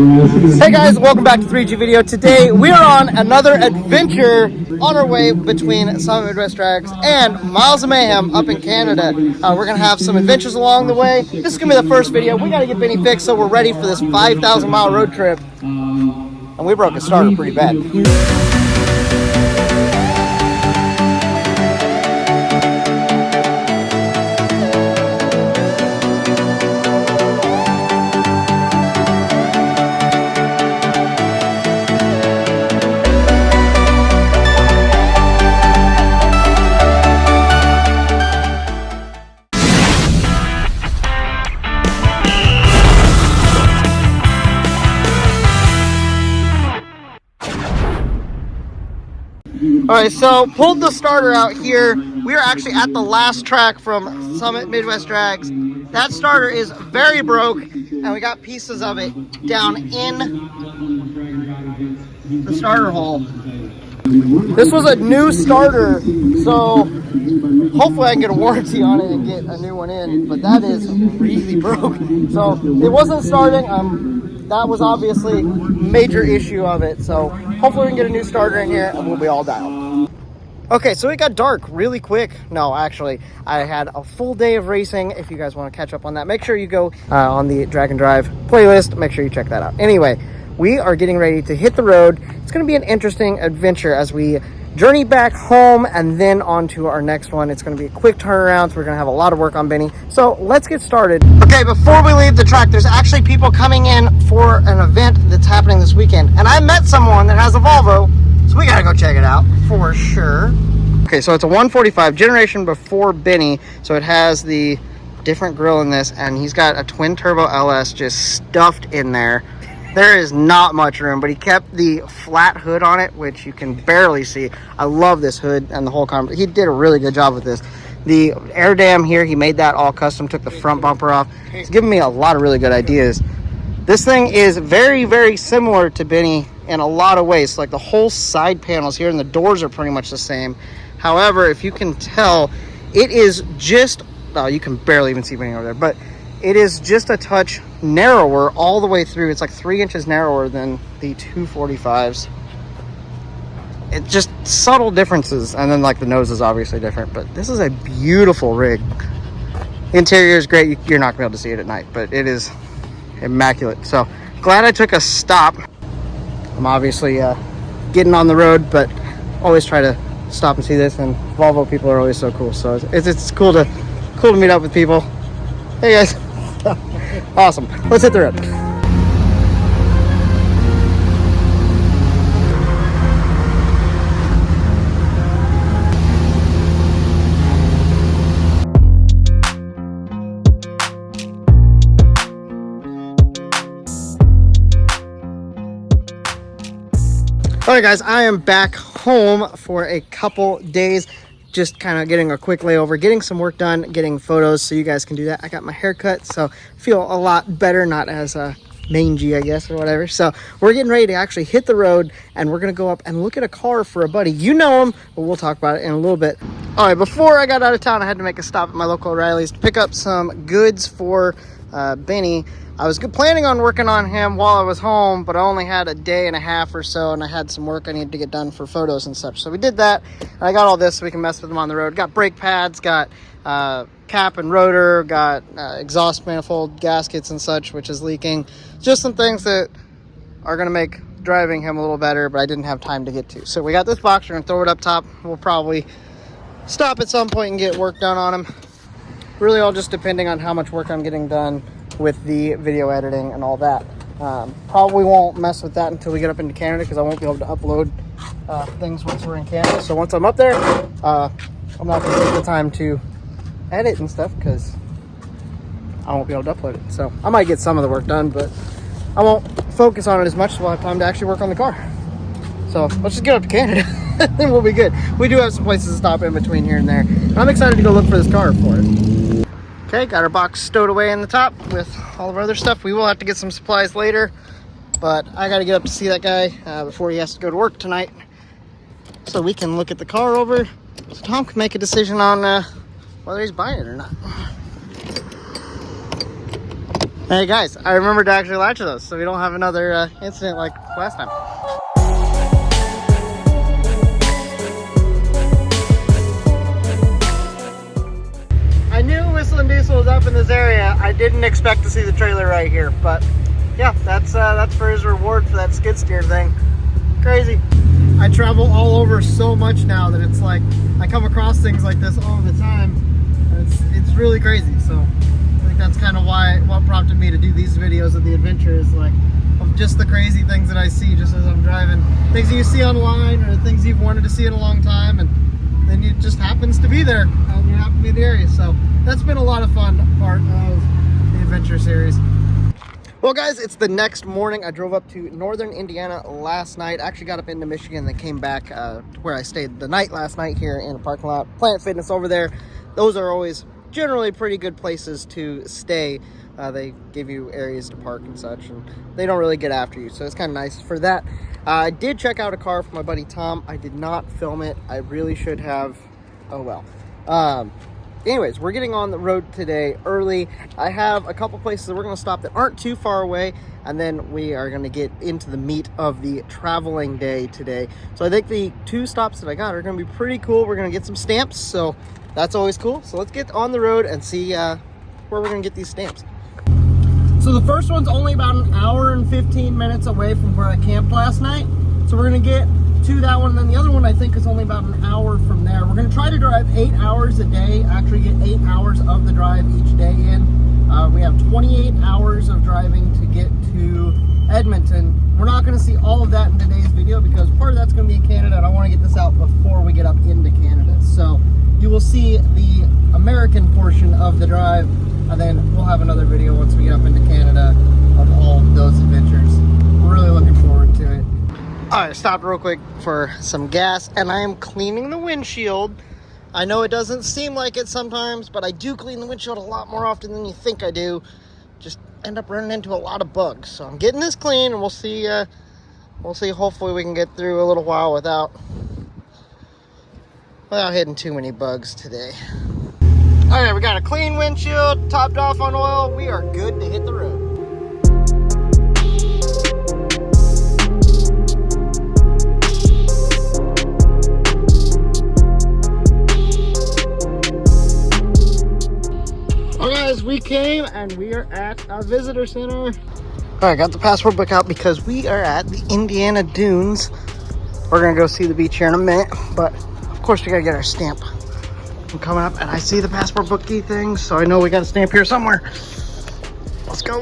Hey guys, welcome back to 3G Video. Today we are on another adventure on our way between Summit Midwest Drags and Miles of Mayhem up in Canada. We're going to have some adventures along the way. This is going to be the first video. We got to get Benny fixed so we're ready for this 5,000 mile road trip. And we broke a starter pretty bad. Alright, so pulled the starter out here. We are actually at the last track from Summit Midwest Drags. That starter is very broke, and we got pieces of it down in the starter hole. This was a new starter, so hopefully I can get a warranty on it and get a new one in, but that is really broke. So it wasn't starting. That was obviously a major issue of it, so hopefully we can get a new starter in here and we'll be all dialed. Okay, so it got dark really quick. No, actually, I had a full day of racing. If you guys want to catch up on that, make sure you go on the Drag and Drive playlist. Make sure you check that out. Anyway, we are getting ready to hit the road. It's going to be an interesting adventure as we journey back home and then on to our next one. It's going to be a quick turnaround, so we're going to have a lot of work on Benny. So let's get started. Okay, before we leave the track, there's actually people coming in for an event that's happening this weekend. And I met someone that has a Volvo, so we got to go check it out for sure. Okay, so it's a 145 generation before Benny, so it has the different grill in this, and he's got a twin turbo LS just stuffed in there. There is not much room, but he kept the flat hood on it, which you can barely see. I love this hood and the whole car. He did a really good job with this. The air dam here, he made that all custom, took the front bumper off. He's given me a lot of really good ideas. This thing is very, very similar to Benny in a lot of ways. Like the whole side panels here and the doors are pretty much the same. However, if you can tell, it is just, oh, you can barely even see Benny over there, but it is just a touch narrower all the way through. It's like 3 inches narrower than the 245s. It's just subtle differences. And then like the nose is obviously different, but this is a beautiful rig. The interior is great. You're not gonna be able to see it at night, but it is immaculate. So glad I took a stop. I'm obviously getting on the road, but always try to stop and see this, and Volvo people are always so cool. So it's cool to meet up with people. Hey guys. Awesome. Let's hit the road. Alright guys, I am back home for a couple days. Just kind of getting a quick layover, getting some work done, getting photos so you guys can do that. I got my hair cut, so feel a lot better, not as mangy, I guess, or whatever. So we're getting ready to actually hit the road, and we're going to go up and look at a car for a buddy. You know him, but we'll talk about it in a little bit. All right, before I got out of town, I had to make a stop at my local O'Reilly's to pick up some goods for Benny. I was planning on working on him while I was home, but I only had a day and a half or so, and I had some work I needed to get done for photos and such. So we did that, and I got all this so we can mess with him on the road. Got brake pads, got cap and rotor, got exhaust manifold gaskets and such, which is leaking. Just some things that are going to make driving him a little better, but I didn't have time to get to. So we got this box. We're going to throw it up top. We'll probably stop at some point and get work done on him. Really all just depending on how much work I'm getting done with the video editing and all that. Probably won't mess with that until we get up into Canada, because I won't be able to upload things once we're in Canada. So once I'm up there, I'm not going to take the time to edit and stuff, because I won't be able to upload it. So I might get some of the work done, but I won't focus on it as much, so we'll have time to actually work on the car. So let's just get up to Canada, then we'll be good. We do have some places to stop in between here and there. And I'm excited to go look for this car for it. Okay, got our box stowed away in the top with all of our other stuff. We will have to get some supplies later, but I got to get up to see that guy before he has to go to work tonight, so we can look at the car over, so Tom can make a decision on whether he's buying it or not. Hey guys, I remembered to actually latch those so we don't have another incident like last time. I knew Whistling Diesel was up in this area. I didn't expect to see the trailer right here, but yeah, that's for his reward for that skid steer thing. Crazy. I travel all over so much now that it's like I come across things like this all the time. It's really crazy. So I think that's kind of what prompted me to do these videos of the adventures, like of just the crazy things that I see just as I'm driving, things that you see online or things you've wanted to see in a long time, and then it just happens to be there and you happen to be in the area. So that's been a lot of fun part of the adventure series. Well guys, it's the next morning. I drove up to northern Indiana last night. I actually got up into Michigan, then came back to where I stayed the night last night here in a parking lot. Planet Fitness over there. Those are always generally pretty good places to stay. They give you areas to park and such, and they don't really get after you, so it's kind of nice for that. I did check out a car for my buddy Tom. I did not film it. I really should have. Oh well. Anyways, we're getting on the road today early. I have a couple places that we're going to stop that aren't too far away, and then we are going to get into the meat of the traveling day today. So I think the 2 stops that I got are going to be pretty cool. We're going to get some stamps, so that's always cool. So let's get on the road and see where we're going to get these stamps. So the first one's only about an hour and 15 minutes away from where I camped last night. So we're going to get to that one, and then the other one I think is only about an hour from there. We're going to try to drive 8 hours a day, actually get 8 hours of the drive each day in. We have 28 hours of driving to get to Edmonton. We're not going to see all of that in today's video because part of that's going to be in Canada, and I want to get this out before we get up into Canada. So you will see the American portion of the drive, and then we'll have another video once we get up into Canada of all of those adventures. We're really looking forward to it. Alright, stopped real quick for some gas, and I am cleaning the windshield. I know it doesn't seem like it sometimes, but I do clean the windshield a lot more often than you think I do. Just end up running into a lot of bugs. So I'm getting this clean, and we'll see. Hopefully we can get through a little while without hitting too many bugs today. Alright, we got a clean windshield, topped off on oil. We are good to hit the road. Guys, we came and we are at a visitor center. All right, got the passport book out because we are at the Indiana Dunes. We're gonna go see the beach here in a minute, but of course we gotta get our stamp. I'm coming up and I see the passport bookie thing, so I know we got a stamp here somewhere. Let's go.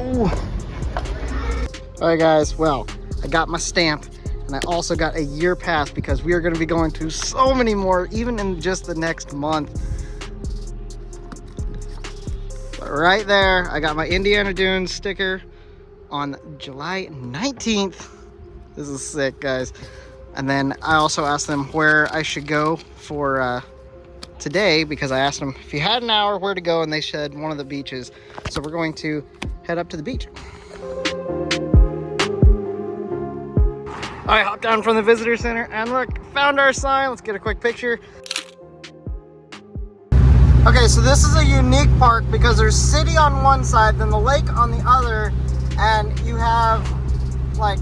All right guys, well, I got my stamp and I also got a year pass because we are gonna be going to so many more, even in just the next month. Right there, I got my Indiana Dunes sticker on July 19th. This is sick, guys. And then I also asked them where I should go for today, because I asked them if you had an hour where to go, and they said one of the beaches. So we're going to head up to the beach. All right, hop down from the visitor center and look, found our sign. Let's get a quick picture. Okay, so this is a unique park because there's city on one side, then the lake on the other, and you have like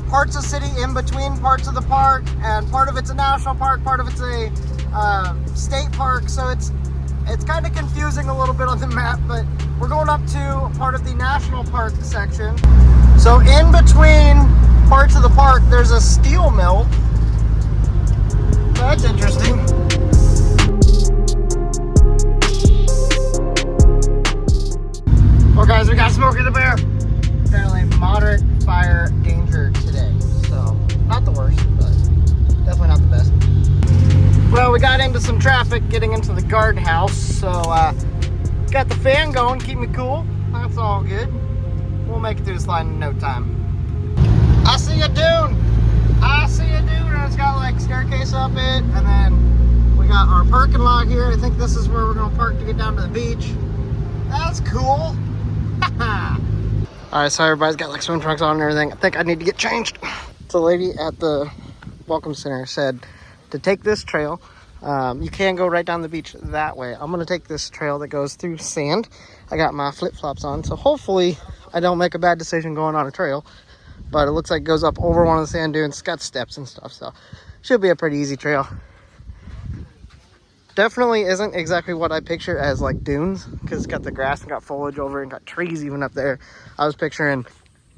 parts of city in between parts of the park, and part of it's a national park, part of it's a state park, so it's kind of confusing a little bit on the map, but we're going up to part of the national park section. So in between parts of the park, there's a steel mill. That's interesting. Well guys, we got Smokey the Bear. Apparently moderate fire danger today. So, not the worst, but definitely not the best. Well, we got into some traffic getting into the guardhouse. So, got the fan going, keep me cool. That's all good. We'll make it through this line in no time. I see a dune. I see a dune, and it's got like staircase up it. And then we got our parking lot here. I think this is where we're gonna park to get down to the beach. That's cool. Alright, so everybody's got like swim trunks on and everything. I think I need to get changed. The lady at the welcome center said to take this trail. You can go right down the beach that way. I'm going to take this trail that goes through sand. I got my flip-flops on, so hopefully I don't make a bad decision going on a trail. But it looks like it goes up over one of the sand dunes. It's got steps and stuff, so should be a pretty easy trail. Definitely isn't exactly what I picture as like dunes, because it's got the grass and got foliage over it and got trees even up there. I was picturing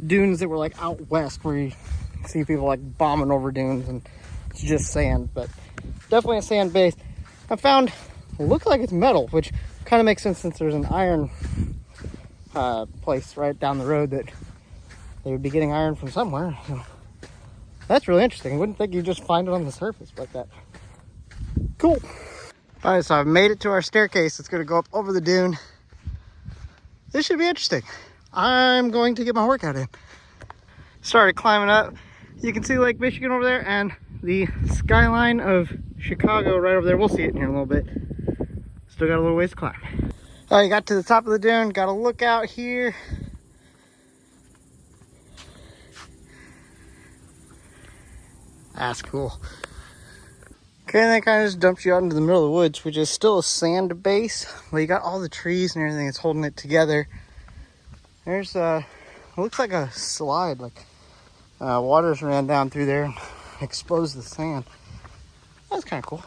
dunes that were like out west where you see people like bombing over dunes and it's just sand, but definitely a sand base. I found it looks like it's metal, which kind of makes sense since there's an iron place right down the road that they would be getting iron from somewhere. So that's really interesting. I wouldn't think you'd just find it on the surface like that. Cool. All right, so I've made it to our staircase. It's going to go up over the dune. This should be interesting. I'm going to get my workout in. Started climbing up. You can see Lake Michigan over there and the skyline of Chicago right over there. We'll see it in here in a little bit. Still got a little ways to climb. All right, got to the top of the dune. Got a look out here. That's cool. Okay, and that kind of just dumps you out into the middle of the woods, which is still a sand base. Well, you got all the trees and everything that's holding it together. There's it looks like a slide, like waters ran down through there and exposed the sand. That's kind of cool.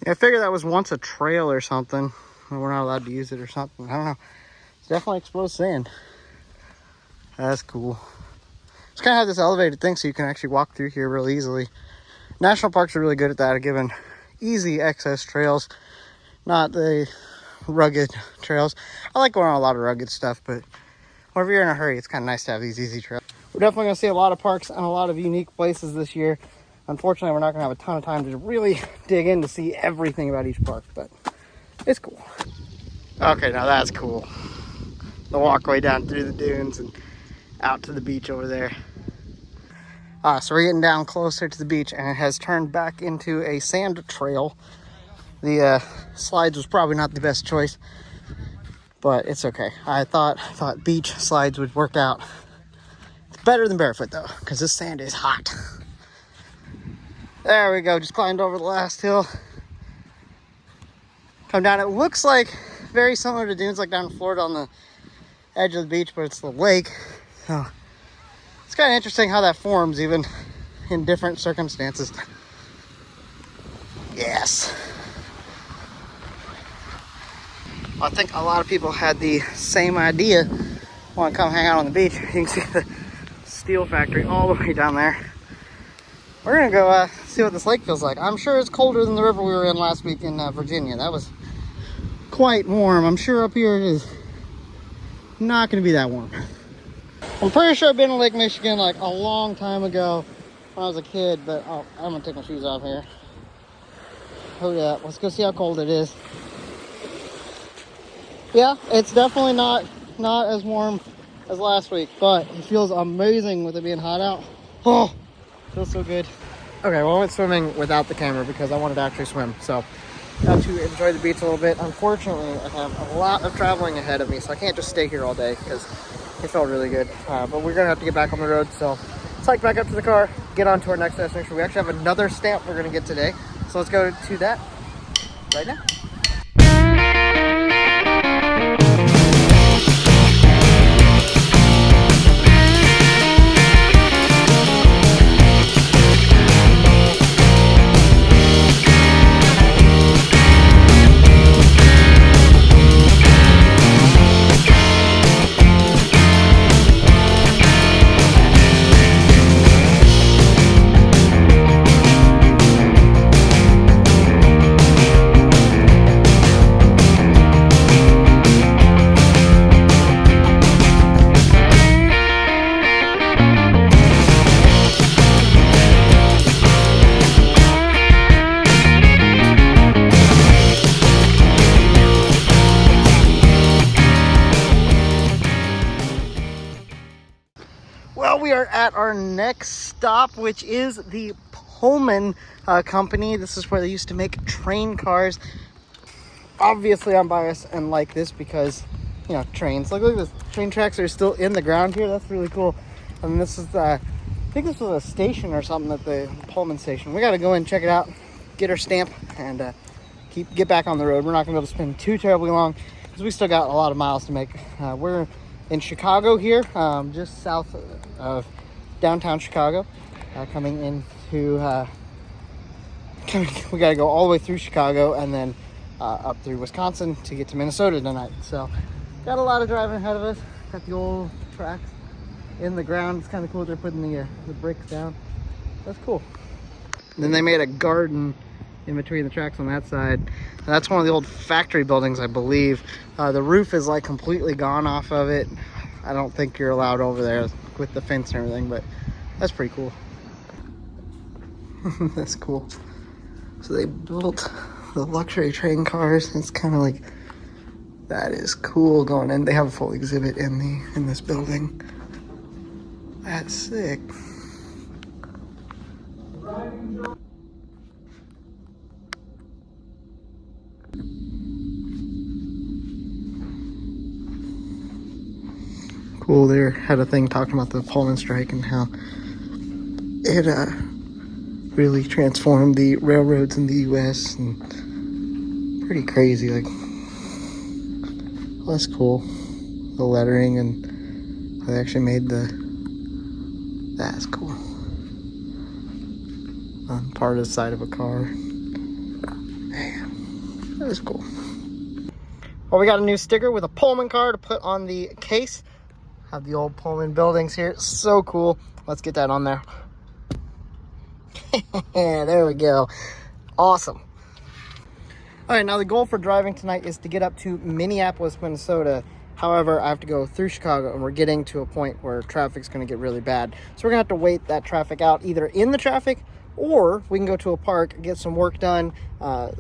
Yeah, I figured that was once a trail or something. We're not allowed to use it or something. I don't know. It's definitely exposed sand. That's cool. It's kind of have this elevated thing so you can actually walk through here real easily. National parks are really good at that, at giving easy access trails, not the rugged trails. I like going on a lot of rugged stuff, but whenever you're in a hurry, it's kind of nice to have these easy trails. We're definitely going to see a lot of parks and a lot of unique places this year. Unfortunately, we're not going to have a ton of time to really dig in to see everything about each park, but it's cool. Okay, now that's cool. The walkway down through the dunes and out to the beach over there. So we're getting down closer to the beach and it has turned back into a sand trail. The slides was probably not the best choice, but it's okay. I thought beach slides would work out. It's better than barefoot though, because this sand is hot. There we go, just climbed over the last hill. Come down, it looks like very similar to dunes like down in Florida on the edge of the beach, but it's the lake. So it's kind of interesting how that forms even in different circumstances. Yes. I think a lot of people had the same idea. Want to come hang out on the beach. You can see the steel factory all the way down there. We're gonna go see what this lake feels like. I'm sure it's colder than the river we were in last week in Virginia. That was quite warm. I'm sure up here it is not gonna be that warm. I'm pretty sure I've been to Lake Michigan like a long time ago when I was a kid, but I'm gonna take my shoes off here. Oh yeah, let's go see how cold it is. Yeah, it's definitely not as warm as last week, but it feels amazing with it being hot out. Oh, feels so good. Okay, well I went swimming without the camera because I wanted to actually swim, so got to enjoy the beach a little bit. Unfortunately, I have a lot of traveling ahead of me, so I can't just stay here all day because it felt really good. But we're gonna have to get back on the road, so let's hike back up to the car, get on to our next destination. We actually have another stamp we're gonna get today, so let's go to that right now. Well, we are at our next stop, which is the Pullman company. This is where they used to make train cars. Obviously, I'm biased and like this because, you know, trains. Like, look at this. Train tracks are still in the ground here. That's really cool. And this is I think this was a station or something at the Pullman station. We got to go in, check it out, get our stamp, and get back on the road. We're not going to be able to spend too terribly long because we still got a lot of miles to make. We're in Chicago here, just south of downtown Chicago. Coming into, we gotta go all the way through Chicago and then up through Wisconsin to get to Minnesota tonight. So got a lot of driving ahead of us. Got the old tracks in the ground. It's kind of cool. They're putting the bricks down. That's cool. And then they made a garden in between the tracks on that side. And that's one of the old factory buildings, I believe. The roof is like completely gone off of it. I don't think you're allowed over there with the fence and everything, but that's pretty cool. That's cool. So they built the luxury train cars. It's kind of like, that is cool going in. They have a full exhibit in this building. That's sick. Cool. They had a thing talking about the Pullman strike and how it really transformed the railroads in the U.S. and pretty crazy. Like, well, that's cool. The lettering, and they actually made that's cool. On part of the side of a car. Man, that is cool. Well, we got a new sticker with a Pullman car to put on the case. Have the old Pullman buildings here. So cool. Let's get that on there. There we go. Awesome. All right, now the goal for driving tonight is to get up to Minneapolis, Minnesota. However, I have to go through Chicago, and we're getting to a point where traffic's going to get really bad. So we're going to have to wait that traffic out, either in the traffic, or we can go to a park, get some work done,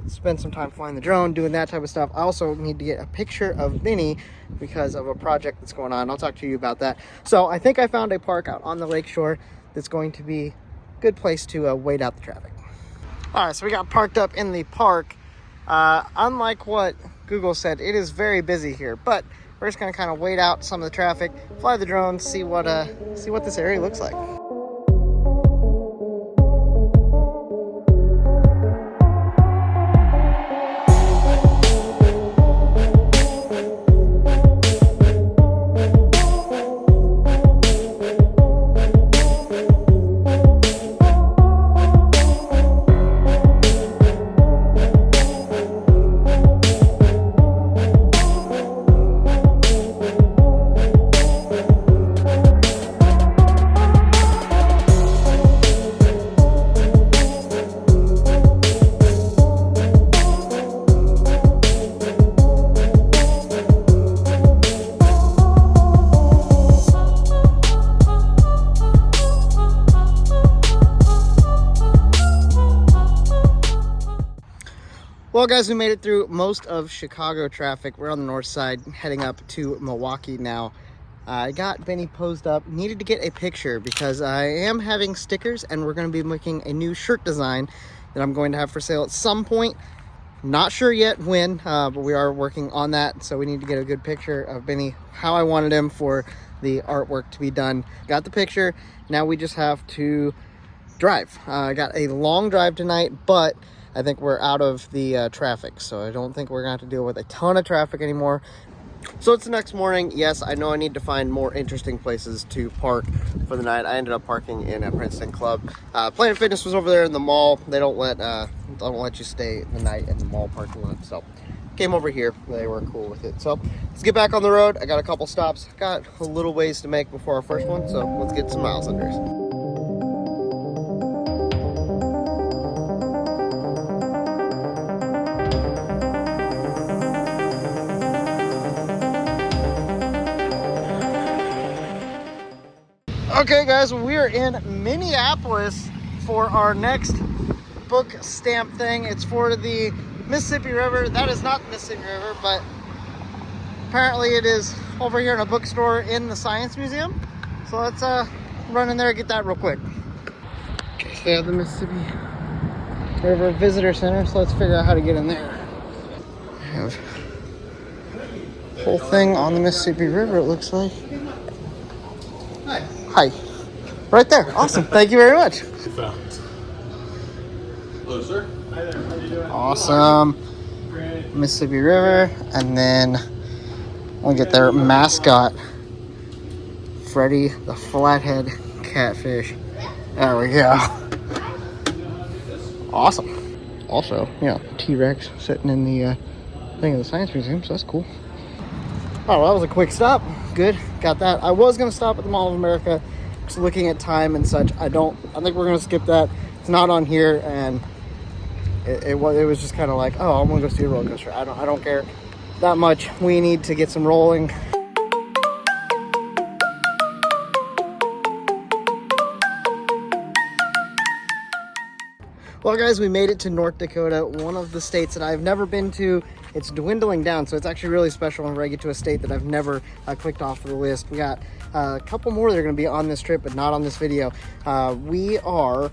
spend some time flying the drone, doing that type of stuff. I also need to get a picture of Vinny because of a project that's going on. I'll talk to you about that. So I think I found a park out on the lakeshore that's going to be a good place to wait out the traffic. All right, so we got parked up in the park. Unlike what Google said, it is very busy here, but we're just gonna kind of wait out some of the traffic, fly the drone, see what this area looks like. Well, guys, we made it through most of Chicago traffic. We're on the north side, heading up to Milwaukee now. I got Benny posed up, needed to get a picture because I am having stickers, and we're going to be making a new shirt design that I'm going to have for sale at some point. Not sure yet when, but we are working on that. So we need to get a good picture of Benny, how I wanted him for the artwork to be done. Got the picture. Now we just have to drive. I got a long drive tonight, but I think we're out of the traffic, so I don't think we're going to have to deal with a ton of traffic anymore. So it's the next morning. Yes, I know I need to find more interesting places to park for the night. I ended up parking in a Princeton Club. Planet Fitness was over there in the mall. They don't let you stay the night in the mall parking lot, so came over here. They were cool with it. So let's get back on the road. I got a couple stops. Got a little ways to make before our first one, so let's get some miles under us. Okay, guys, we are in Minneapolis for our next book stamp thing. It's for the Mississippi River. That is not the Mississippi River, but apparently it is over here in a bookstore in the Science Museum. So let's run in there and get that real quick. Okay, so they have the Mississippi River Visitor Center, so let's figure out how to get in there. I have the whole thing on the Mississippi River, it looks like. Hi. Right there. Awesome. Thank you very much. Hello, sir. Hi there. How are you doing? Awesome. Mississippi River. And then we'll get their mascot Freddy the Flathead Catfish. There we go. Awesome. Also, yeah, T-Rex sitting in the thing of the Science Museum, so that's cool. Oh, well, that was a quick stop. Good, got that. I was gonna stop at the Mall of America, just looking at time and such. I think we're gonna skip that. It's not on here, and it was just kind of like, oh, I'm gonna go see a roller coaster. I don't care that much. We need to get some rolling. Well, guys, we made it to North Dakota, one of the states that I've never been to. It's dwindling down, so it's actually really special whenever I get to a state that I've never clicked off the list. We got a couple more that are going to be on this trip, but not on this video. We are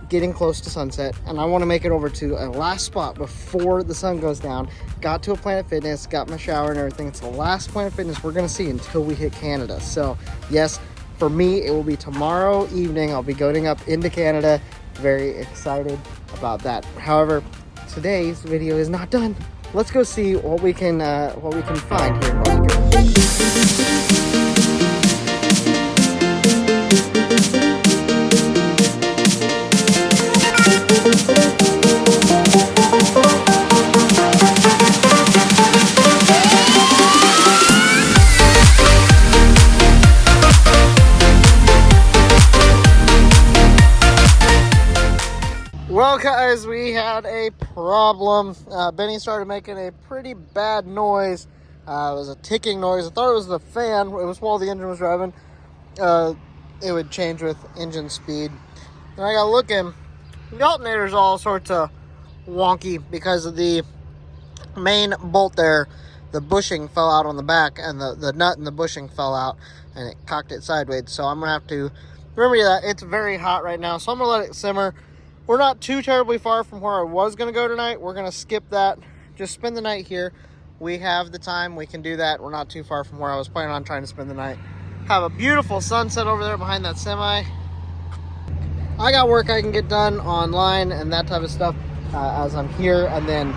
getting close to sunset, and I want to make it over to a last spot before the sun goes down. Got to a Planet Fitness, got my shower and everything. It's the last Planet Fitness we're going to see until we hit Canada. So, yes, for me, it will be tomorrow evening. I'll be going up into Canada. Very excited about that. However, today's video is not done. Let's go see what we can find here in North Dakota. Well, guys, we had a problem. Benny started making a pretty bad noise. It was a ticking noise. I thought it was the fan. It was while the engine was driving. It would change with engine speed. And I got looking. The alternator's all sorts of wonky because of the main bolt there. The bushing fell out on the back, and the nut and the bushing fell out, and it cocked it sideways. So I'm going to have to remember that. It's very hot right now, so I'm going to let it simmer. We're not too terribly far from where I was going to go tonight. We're going to skip that. Just spend the night here. We have the time. We can do that. We're not too far from where I was planning on trying to spend the night. Have a beautiful sunset over there behind that semi. I got work I can get done online and that type of stuff as I'm here. And then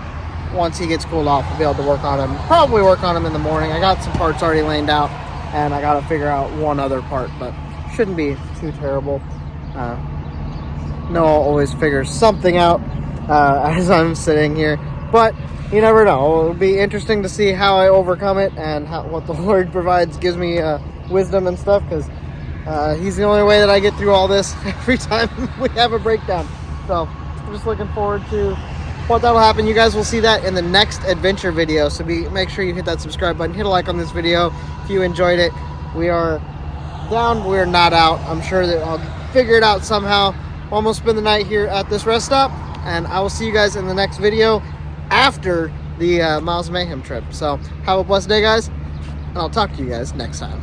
once he gets cooled off, I'll be able to work on him. Probably work on him in the morning. I got some parts already laid out, and I got to figure out one other part, but shouldn't be too terrible. Noah always figures something out as I'm sitting here, but you never know. It'll be interesting to see how I overcome it and what the Lord provides, gives me wisdom and stuff, because he's the only way that I get through all this every time we have a breakdown. So I'm just looking forward to what that'll happen. You guys will see that in the next adventure video, so make sure you hit that subscribe button, hit a like on this video if you enjoyed it. We are down, we're not out. I'm sure that I'll figure it out somehow. Almost spend the night here at this rest stop, and I will see you guys in the next video after the Miles of Mayhem trip. So have a blessed day, guys, and I'll talk to you guys next time.